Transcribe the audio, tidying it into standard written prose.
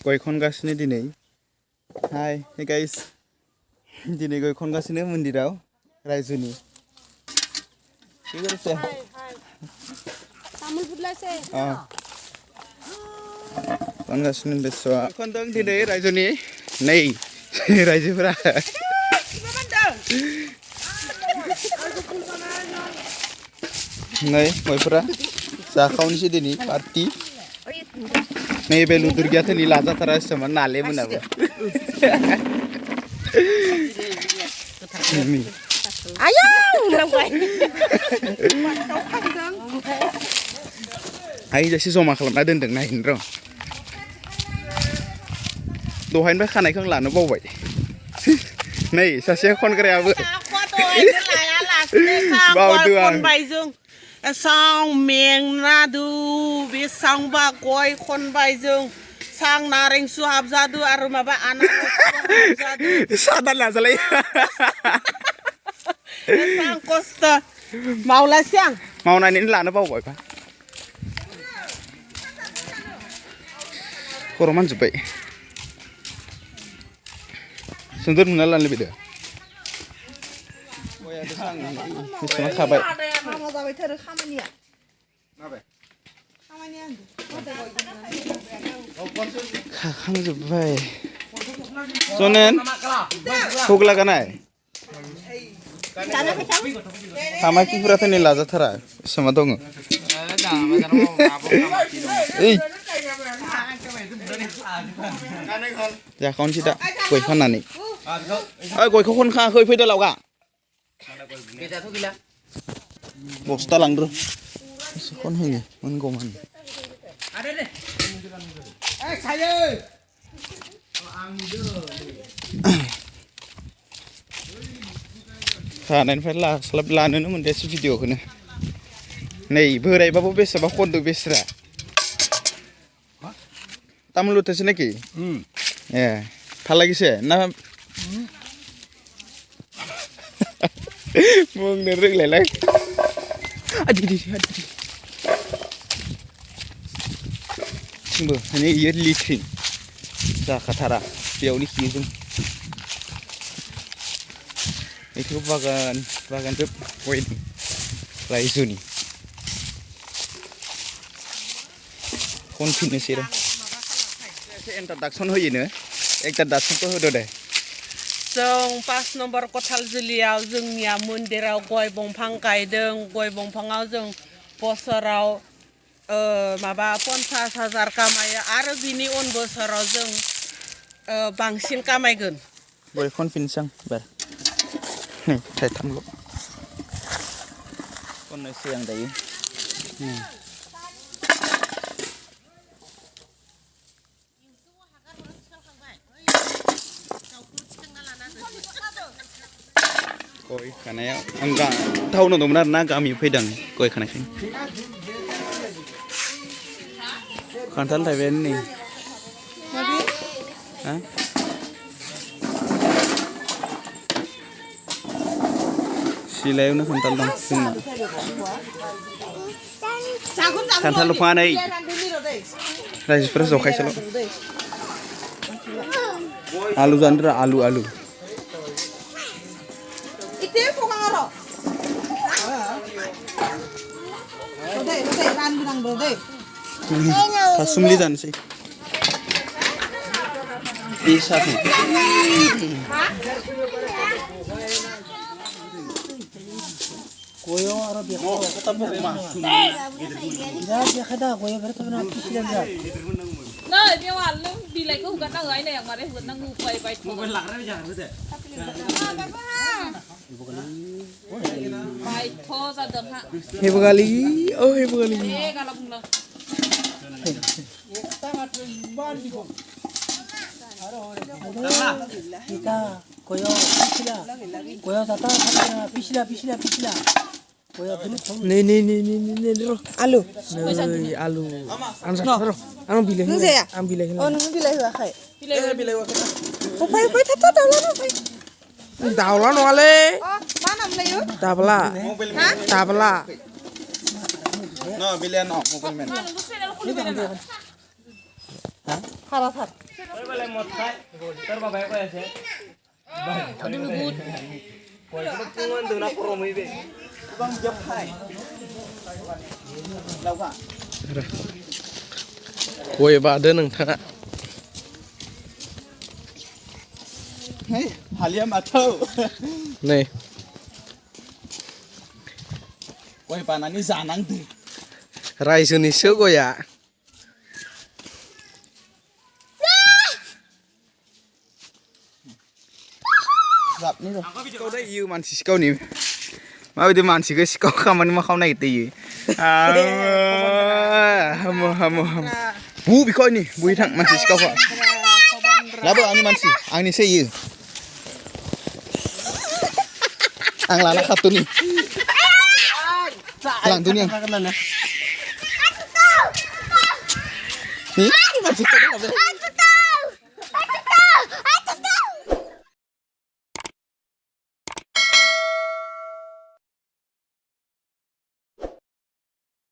गय खनगासिनो दिनै hi guys दिनै गय खनगासिनो मन्दिराव रायजोनि खनगासिनो बेसवा खनदों दिनै रायजोनि नै रायजोफोरा नै गयफोरा जाखावनोसै दिनै पार्टि नैबे लुदुरगियाथ' नि लाजाथारा एसेबां नाले मोनाबो हायजासे जमा खालामना दोनदों नायनो र' दहायनिफ्राय खानायखौ आं लानो बावबाय नै सासे खनग्रायाबो बावदो आं sang mengnadu bisang ba goi khonbai जों sang nareng suhab jadu aru maba anak jadu sadan lah salai sang kosta maula siang maunani lana baवबाय pa खर' मानजोब्बाय सुन्दर नुना लानो लुबैदों बेसेबां खाबाय खाखांजोब्बाय जनेन हुगला गानाय खामाखिफोराथ' नै लाजाथारा बेसेबां दङ जाखावनोसै दा गय फाननानै गयखौ खनखाङाखै फैदो लावगा बस्ता लांदो एसे खनहैनो मोनगौमोन खानायनिफ्राय लानोनो मोनदियासै भिडिअखौनो नै बोरायबाबो बेसेबा खनदों बेस्रा तामुल उठेছে নাকি ভাল লাগিছে না बुंनो रोंलायलाय थिंबो माने इयो लिट्रिन जाखाथारा बेयावनो खियो जों बेखौ बागान जोब गयनि रायजोनि खनफिननोसै र' इन्ट्रडाक्सन होयोनो इन्ट्रडाक्सनखौ होदो दे जों 5 नम्बर कथालजुलियाव जोंनिया मन्दिराव गय दंफां गायदों गय दंफाङाव जों बोसोराव माबा 50,000 कामायो आरो बिनि उन बोसोराव जों बांसिन कामायगोन गय खनफिनसै आं बार नै थाइथामल' खननोसै आं दायो गय खानायाव आं टाउनाव दंमोन आरोना गामियाव फैदों गय खानायखाय खान्थाल थाइबायानो नै सिलायावनो खान्थाल दं जोंना खान्थाल दंफाङा नै रायजोफोरा जखायसोल' आलु जानो र' आलु थासुमलि जानोसै साथि गयो आरो बेखौ दा गयो बेरथ'ना फिसिलाय नै बेवाल नों बिलाइखौ हुगारनांगौ आइ नै आं मारै हुगारनांगौ बाय मबाइल लाग्रा जागोन दे बायथ' जादों हा हेबगालि हेबगालि ए गाला बुंला kita koyo tata pisila koyo nih alu anu bilai oh nung bilai huakai pai tata daulan wale mana melayu tabla no bilai no mobil men Harapat. Kue pada nang thang. Hey, Haliam atau. Nih, Kue panan ini zanang tu. rai suni sego ya. Rap ni tu. Kau dah you mansi kau ni. Mau dia mansi ke kau kaman mau kau naik tu you. Hamu. Bu bikau ni, bu itang mansi kau kau. Labo ang ni mansi, ang ni saya. Ang lala satu ni. Lang tu ni. Ni mansi kau dah.